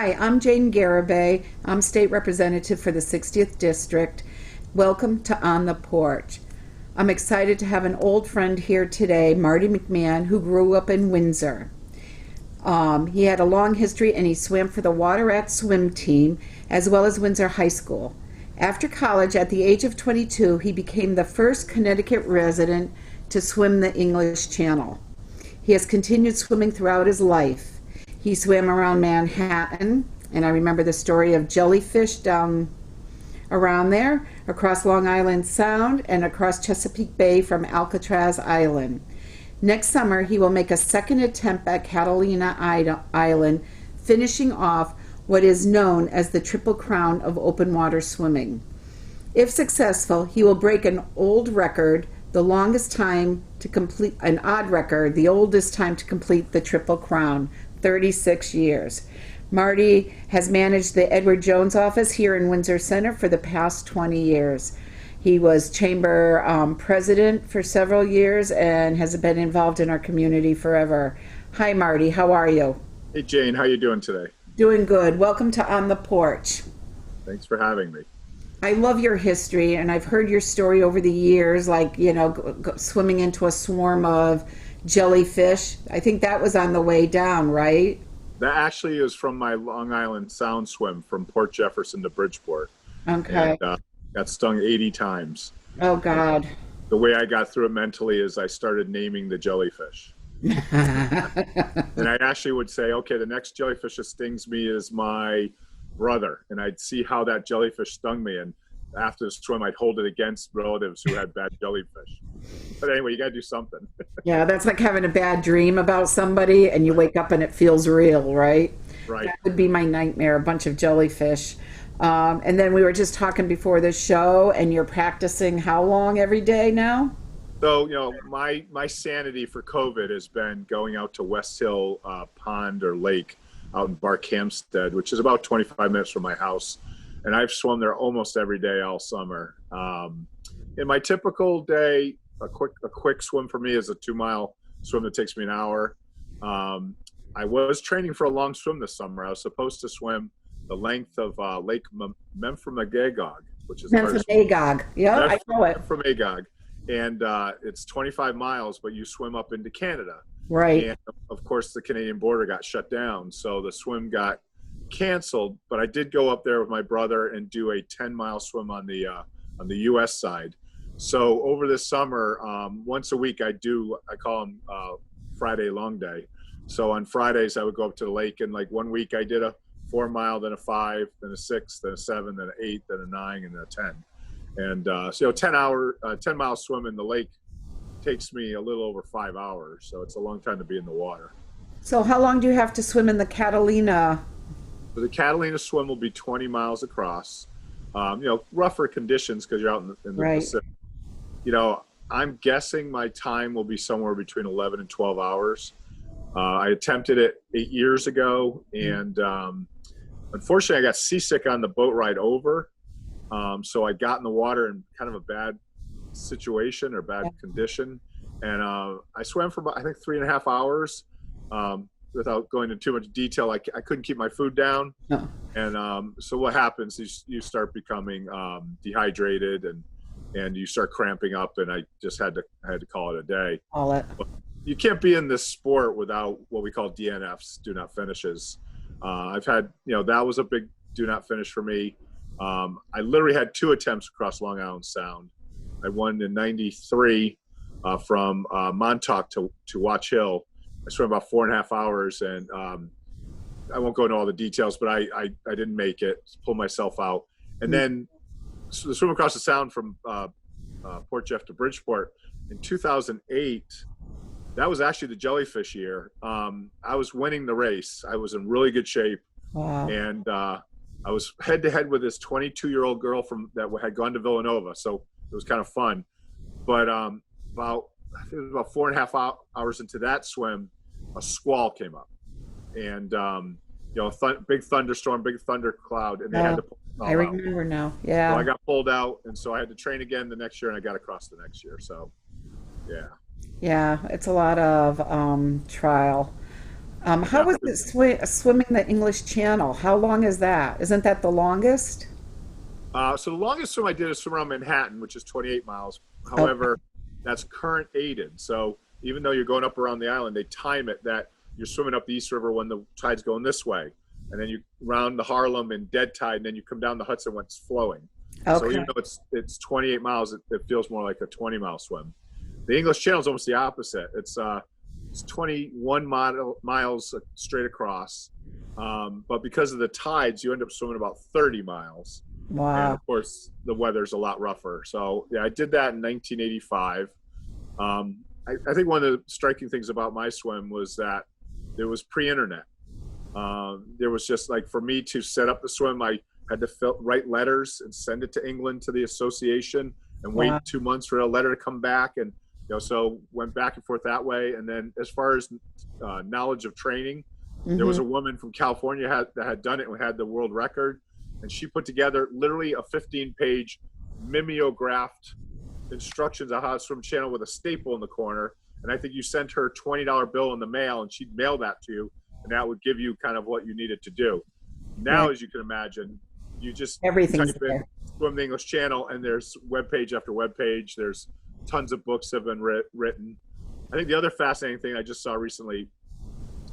Hi, I'm Jane Garibay. I'm State Representative for the 60th District. Welcome to On the Porch. I'm excited to have an old friend here today, Marty McMahon, who grew up in Windsor. He had a long history and he swam for the Waterette swim team as well as Windsor High School. After college, at the age of 22, he became the first Connecticut resident to swim the English Channel. He has continued swimming throughout his life. He swam around Manhattan, and I remember the story of jellyfish down around there, across Long Island Sound, and across Chesapeake Bay from Alcatraz Island. Next summer, he will make a second attempt at Catalina Island, finishing off what is known as the Triple Crown of open water swimming. If successful, he will break an old record, the longest time to complete an odd record, the oldest time to complete the Triple Crown, 36 years. Marty has managed the Edward Jones office here in Windsor Center for the past 20 years. He was chamber president for several years and has been involved in our community forever. Hi, Marty. How are you? Hey, Jane. How you doing today? Doing good. Welcome to On the Porch. Thanks for having me. I love your history, and I've heard your story over the years, like, swimming into a swarm of jellyfish. I think that was on the way down, right? That actually is from my Long Island Sound swim from Port Jefferson to Bridgeport. Okay. And got stung 80 times. Oh, God. The way I got through it mentally is I started naming the jellyfish. And I actually would say, okay, the next jellyfish that stings me is my brother. And I'd see how that jellyfish stung me. And after the swim, I'd hold it against relatives who had bad jellyfish. But anyway, you got to do something. Yeah, that's like having a bad dream about somebody and you wake up and it feels real, right? Right. That would be my nightmare, a bunch of jellyfish. And then we were just talking before the show, and you're practicing how long every day now? So, my sanity for COVID has been going out to West Hill Pond or Lake out in Barkhamsted, which is about 25 minutes from my house. And I've swum there almost every day all summer. In my typical day, a quick swim for me is a 2-mile swim that takes me an hour. I was training for a long swim this summer. I was supposed to swim the length of Lake Memphremagog, which is Memphremagog. Yeah, I know it. Memphremagog. And it's 25 miles, but you swim up into Canada. Right. And of course, the Canadian border got shut down, so the swim got canceled. But I did go up there with my brother and do a 10-mile swim on the U.S. side. So over this summer, once a week, I call them Friday long day. So on Fridays, I would go up to the lake, and like one week I did a 4-mile, then a 5, then a 6, then a 7, then an 8, then a 9, and then a 10. And so 10-mile swim in the lake takes me a little over 5 hours. So it's a long time to be in the water. So how long do you have to swim in the Catalina? So the Catalina swim will be 20 miles across. Rougher conditions because you're out in the Right. Pacific. I'm guessing my time will be somewhere between 11 and 12 hours. I attempted it 8 years ago, and unfortunately, I got seasick on the boat ride over. So I got in the water in kind of a bad situation or bad condition. And I swam for about, I think, 3.5 hours without going into too much detail. I couldn't keep my food down. No. And so what happens is you start becoming dehydrated and you start cramping up. And I had to call it a day. All it. You can't be in this sport without what we call DNFs, do not finishes. I've had, that was a big do not finish for me. I literally had 2 attempts across Long Island Sound. I won in '93 from Montauk to Watch Hill. I swam about 4.5 hours, and I won't go into all the details, but I didn't make it, pulled myself out. And then the swim across the Sound from Port Jeff to Bridgeport in 2008, that was actually the jellyfish year. I was winning the race. I was in really good shape. Wow. And I was head to head with this 22-year-old girl that had gone to Villanova. So it was kind of fun. But I think it was about 4.5 hours into that swim, a squall came up. And, big thunderstorm, big thundercloud, and they had to pull us all I remember out. now. Yeah. So I got pulled out, and so I had to train again the next year, and I got across the next year. So, yeah. Yeah, it's a lot of trial. How was it swimming the English Channel? How long is that? Isn't that the longest? So the longest swim I did is swim around Manhattan, which is 28 miles. Okay. However, that's current aided. So even though you're going up around the island, they time it that you're swimming up the East River when the tide's going this way. And then you round the Harlem in dead tide, and then you come down the Hudson when it's flowing. So Okay. even though it's 28 miles, it feels more like a 20-mile swim. The English Channel is almost the opposite. It's 21 miles straight across. But because of the tides, you end up swimming about 30 miles. And Wow. of course, the weather's a lot rougher. So yeah, I did that in 1985. I think one of the striking things about my swim was that there was pre-internet. There was just like for me to set up the swim, I had to write letters and send it to England to the association and wait Wow. 2 months for a letter to come back. And so went back and forth that way. And then as far as knowledge of training, there was Hmm. a woman from California that had done it and had the world record, and she put together literally a 15-page mimeographed instructions on how to swim channel with a staple in the corner. And I think you sent her a $20 bill in the mail, and she'd mail that to you, and that would give you kind of what you needed to do. Now, Right. as you can imagine, you just Everything's type in there. swim the English Channel, and there's web page after web page. There's tons of books have been written. I think the other fascinating thing I just saw recently,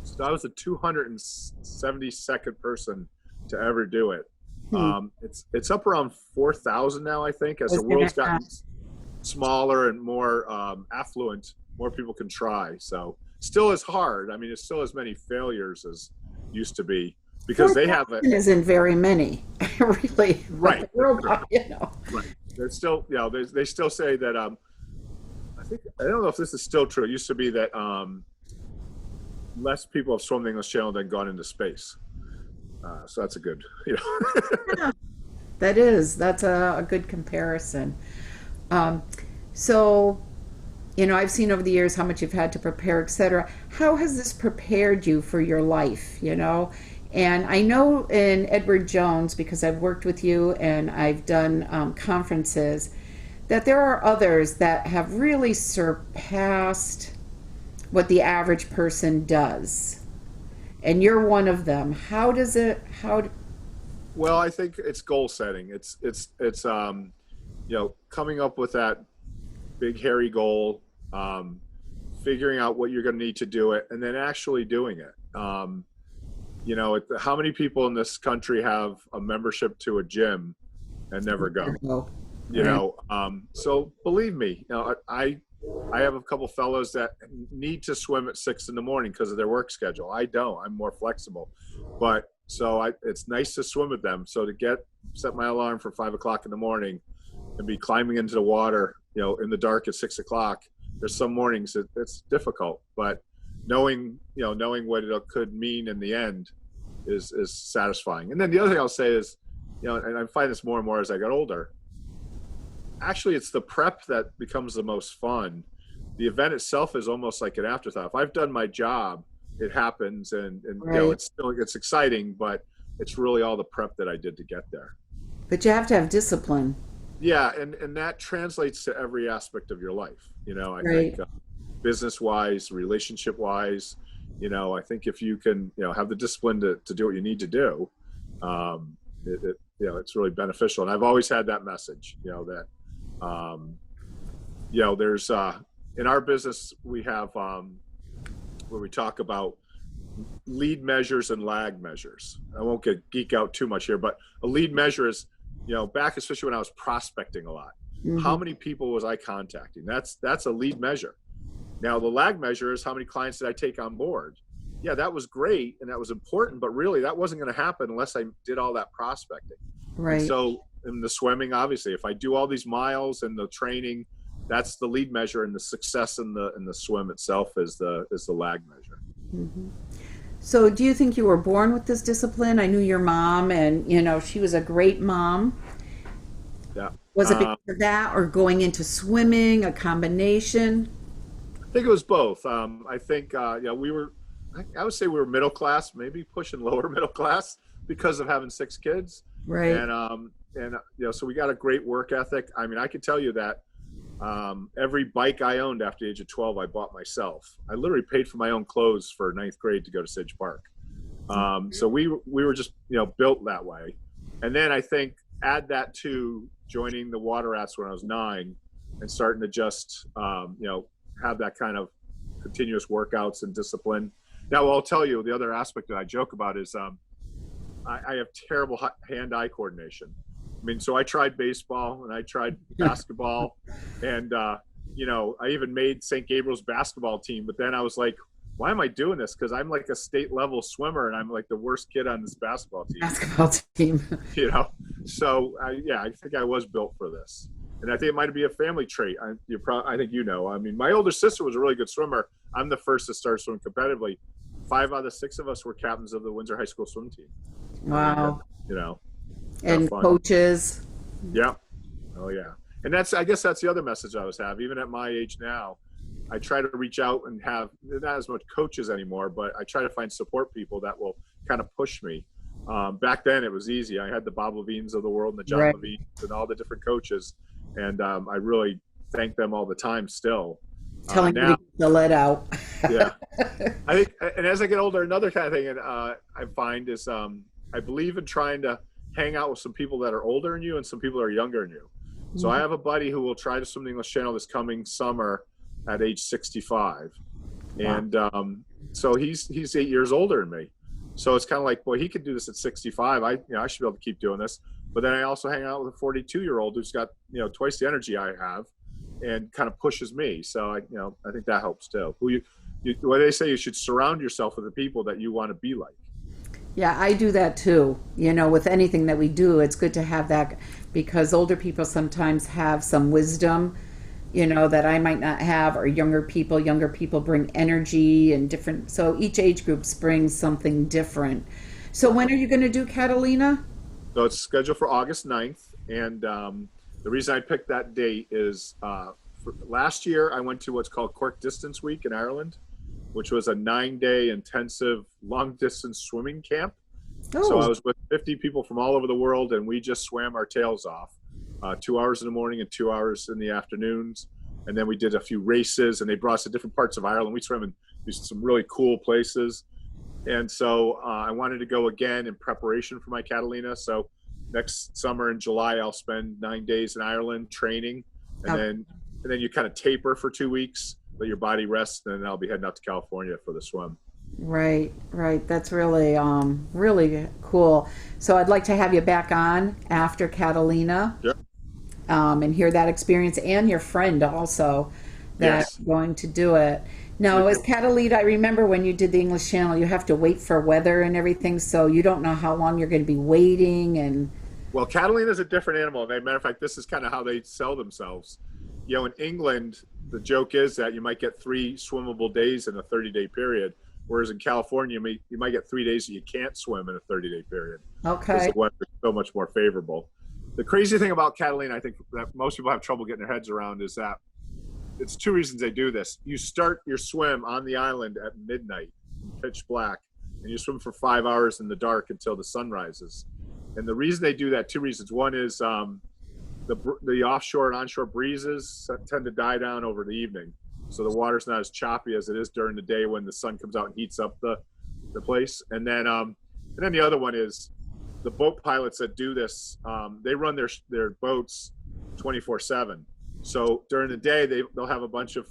so I was the 272nd person to ever do it. Hmm. It's up around 4,000 now, I think, as I the was gonna world's gotten ask. smaller and more affluent, more people can try. So still is hard. I mean, it's still as many failures as used to be because they have it 4,000 isn't very many, really. But right. the world, Right. you know. Right. They're still, they still say that. I don't know if this is still true. It used to be that less people have swum the English Channel than gone into space. So that's a good, Yeah, that's a good comparison. Um, so, I've seen over the years how much you've had to prepare, etc. How has this prepared you for your life, And I know in Edward Jones, because I've worked with you and I've done conferences, that there are others that have really surpassed what the average person does. And you're one of them. Well, I think it's goal setting. It's coming up with that big hairy goal, figuring out what you're going to need to do it, and then actually doing it. How many people in this country have a membership to a gym and never go? Right. So believe me, I have a couple fellows that need to swim at 6 in the morning because of their work schedule. I don't. I'm more flexible, but it's nice to swim with them. So to set my alarm for 5 o'clock in the morning and be climbing into the water, in the dark at 6 o'clock. There's some mornings it's difficult, but knowing what it could mean in the end is satisfying. And then the other thing I'll say is, and I find this more and more as I got older. Actually, it's the prep that becomes the most fun. The event itself is almost like an afterthought. If I've done my job, it happens, and Right. it's exciting, but it's really all the prep that I did to get there. But you have to have discipline. Yeah, and that translates to every aspect of your life. I Right. think business wise, relationship wise, I think if you can, have the discipline to do what you need to do, it's really beneficial. And I've always had that message, that there's in our business we have where we talk about lead measures and lag measures. I won't geek out too much here, but a lead measure is, back especially when I was prospecting a lot. Hmm. How many people was I contacting? That's a lead measure. Now the lag measure is how many clients did I take on board? Yeah, that was great and that was important, but really that wasn't going to happen unless I did all that prospecting. And Right. so in the swimming, obviously, if I do all these miles and the training, that's the lead measure, and the success in the swim itself is the lag measure. Hmm. So, do you think you were born with this discipline? I knew your mom, and she was a great mom. Yeah. Was it because of that, or going into swimming, a combination? I think it was both. I think I would say we were middle class, maybe pushing lower middle class because of having 6 kids, Right. and so we got a great work ethic. I mean, I can tell you that Every bike I owned after the age of 12, I bought myself. I literally paid for my own clothes for ninth grade to go to Sidge Park. So we were just, built that way. And then I think add that to joining the Water Rats when I was 9 and starting to just, have that kind of continuous workouts and discipline. Now, I'll tell you the other aspect that I joke about is I have terrible hand-eye coordination. I mean, so I tried baseball and I tried basketball and, I even made St. Gabriel's basketball team, but then I was like, why am I doing this? Because I'm like a state level swimmer and I'm like the worst kid on this basketball team. So I think I was built for this. And I think it might be a family trait. I think I mean, my older sister was a really good swimmer. I'm the first to start swimming competitively. 5 out of the 6 of us were captains of the Windsor High School swim team. Wow. And coaches. Yeah. Oh yeah. And I guess that's the other message I always have. Even at my age now, I try to reach out and have not as much coaches anymore, but I try to find support people that will kind of push me. Back then it was easy. I had the Bob Levines of the world and the John Levines and all the different coaches. And I really thank them all the time still. Telling you to let out. Yeah. I think, and as I get older, another kind of thing I find is I believe in trying to hang out with some people that are older than you and some people that are younger than you. So I have a buddy who will try to swim the English Channel this coming summer at age 65. And so he's 8 years older than me. So it's kind of like, boy, he could do this at 65. I should be able to keep doing this. But then I also hang out with a 42-year-old who's got, twice the energy I have and kind of pushes me. So I think that helps too. What they say, you should surround yourself with the people that you want to be like. Yeah, I do that too. With anything that we do, it's good to have that because older people sometimes have some wisdom, that I might not have, or younger people bring energy and different. So each age group brings something different. So when are you going to do Catalina? So it's scheduled for August 9th. And the reason I picked that date is last year I went to what's called Cork Distance Week in Ireland, which was a 9-day intensive long distance swimming camp. Oh. So I was with 50 people from all over the world and we just swam our tails off 2 hours in the morning and 2 hours in the afternoons. And then we did a few races and they brought us to different parts of Ireland. We swam in some really cool places. And so I wanted to go again in preparation for my Catalina. So next summer in July, I'll spend 9 days in Ireland training. And then you kind of taper for 2 weeks, let your body rest, and then I'll be heading out to California for the swim. Right. That's really, really cool. So I'd like to have you back on after Catalina. Yep. And hear that experience and your friend also that's going to do it. Now, as Catalina, I remember when you did the English Channel, you have to wait for weather and everything, so you don't know how long you're going to be waiting. And well, Catalina is a different animal. As a matter of fact, this is kind of how they sell themselves. In England, the joke is that you might get 3 swimmable days in a 30-day period, whereas in California, you might get 3 days that you can't swim in a 30-day period. Okay. Because the weather is so much more favorable. The crazy thing about Catalina, I think that most people have trouble getting their heads around, is that it's 2 reasons they do this. You start your swim on the island at midnight, pitch black, and you swim for 5 hours in the dark until the sun rises. And the reason they do that, 2 reasons. One is the offshore and onshore breezes tend to die down over the evening. So the water's not as choppy as it is during the day when the sun comes out and heats up the place. And then the other one is the boat pilots that do this, they run their boats 24/7. So during the day, they'll have a bunch of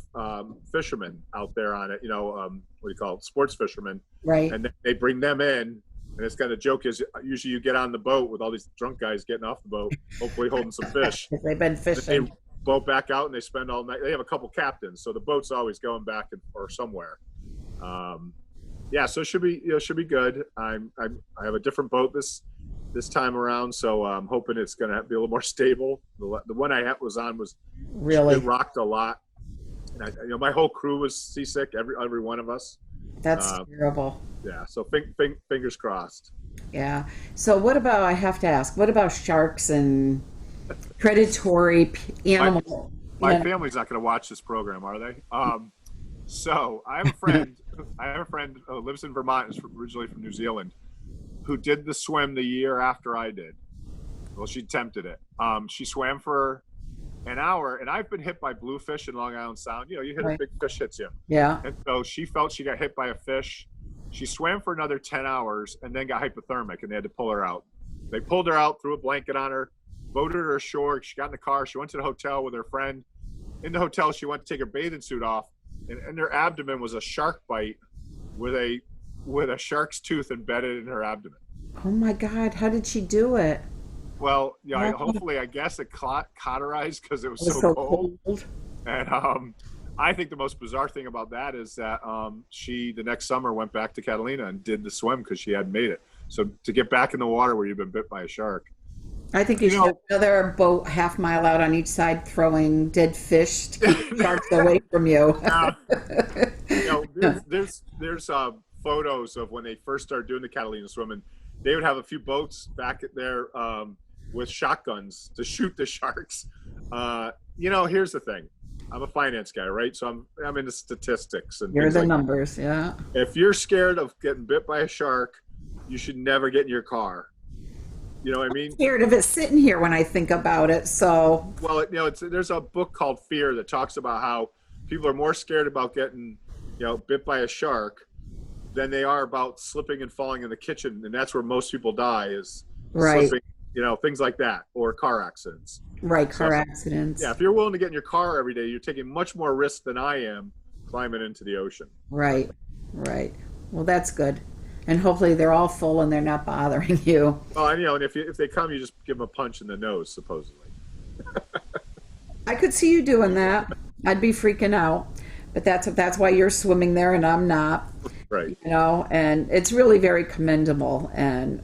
fishermen out there on it, what do you call it, sports fishermen. Right. And they bring them in. And it's kind of joke is usually you get on the boat with all these drunk guys getting off the boat, hopefully holding some fish. They've been fishing. They boat back out and they spend all night. They have a couple captains, so the boat's always going back or somewhere. So it should be good. I have a different boat this time around, so I'm hoping it's going to be a little more stable. The one I was on was really, it rocked a lot. And my whole crew was seasick, every one of us. That's terrible. Yeah, so fingers crossed. Yeah. So I have to ask, what about sharks and predatory animals? My family's not going to watch this program, are they? So I have a friend who lives in Vermont, is originally from New Zealand, who did the swim the year after I did. Well, she attempted it. She swam for an hour, and I've been hit by bluefish in Long Island Sound. You know, you hit a Right. big fish hits you. Yeah. And so she felt she got hit by a fish. She swam for another 10 hours and then got hypothermic, and they had to pull her out. They pulled her out, threw a blanket on her, boated her ashore. She got in the car. She went to the hotel with her friend. In the hotel, she went to take her bathing suit off, and in her abdomen was a shark bite with a shark's tooth embedded in her abdomen. Oh my God, how did she do it? Well, yeah, Oh, hopefully, I guess it cauterized because it was it was so so cold. cold. And I think the most bizarre thing about that is that she, the next summer, went back to Catalina and did the swim because she hadn't made it. So to get back in the water where you've been bit by a shark, I think you you should know, have another boat half mile out on each side throwing dead fish to keep the sharks away from you. uh, there's photos of when they first started doing the Catalina swimming. They would have a few boats back there with shotguns to shoot the sharks. Here's the thing. I'm a finance guy, right? So I'm into statistics and You're things the like that. numbers, yeah. If you're scared of getting bit by a shark, you should never get in your car. You know what I mean? Scared of it sitting here when I think about it. So, Well, there's a book called Fear that talks about how people are more scared about getting, bit by a shark than they are about slipping and falling in the kitchen, and that's where most people die is right, slipping, things like that, or car accidents. right, So, car accidents. yeah, if you're willing to get in your car every day, you're taking much more risk than I am climbing into the ocean. Right, right. Well, that's good. And hopefully they're all full and they're not bothering you. Well, and if they come, you just give them a punch in the nose, supposedly. I could see you doing that. I'd be freaking out. But that's why you're swimming there and I'm not. Right. And it's really very commendable and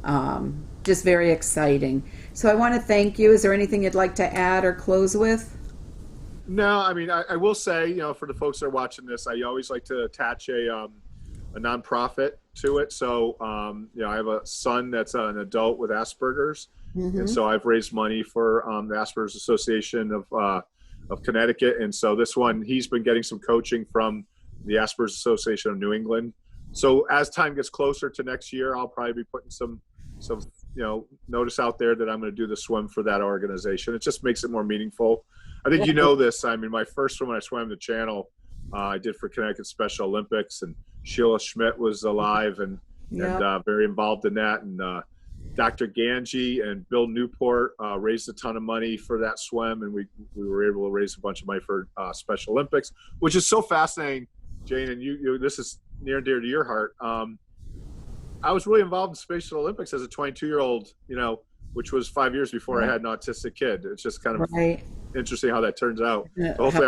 just very exciting. So I want to thank you. Is there anything you'd like to add or close with? No, I mean, I will say, for the folks that are watching this, I always like to attach a nonprofit to it. So, I have a son that's an adult with Asperger's. And so I've raised money for the Asperger's Association of Connecticut. And so this one, he's been getting some coaching from the Asperger's Association of New England. So as time gets closer to next year, I'll probably be putting some notice out there that I'm going to do the swim for that organization. It just makes it more meaningful. I think this. I mean, my first swim when I swam the channel, I did for Connecticut Special Olympics, and Sheila Schmidt was alive and very involved in that. And Dr. Ganji and Bill Newport raised a ton of money for that swim, and we were able to raise a bunch of money for Special Olympics, which is so fascinating, Jane. And you this is near and dear to your heart. I was really involved in Special Olympics as a 22-year-old, which was 5 years before I had an autistic kid. It's just kind of interesting how that turns out. So hopefully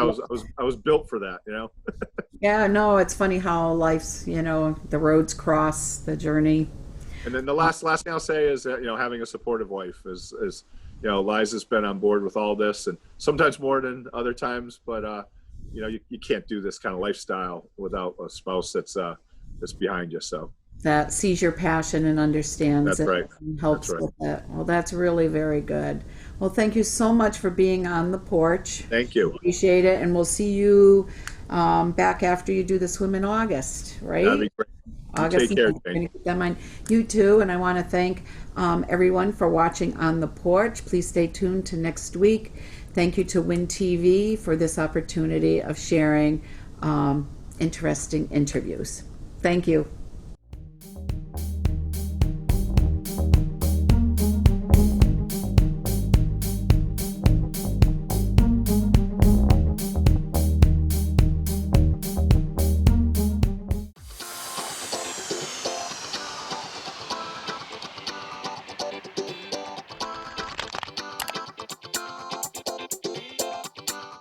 I was built for that, Yeah, no, it's funny how life's, the roads cross the journey. And then the last thing I'll say is that, having a supportive wife is Liza's been on board with all this, and sometimes more than other times, but you can't do this kind of lifestyle without a spouse that's behind you. So That sees your passion and understands that's it right. and helps That's right. with it. Well, that's really very good. Well, thank you so much for being on the porch. Thank you. Appreciate it. And we'll see you back after you do the swim in August, right? That'd be great. August. Take care, 9th. Jane. Keep that in mind. You too. And I want to thank everyone for watching On the Porch. Please stay tuned to next week. Thank you to Win TV for this opportunity of sharing interesting interviews. Thank you.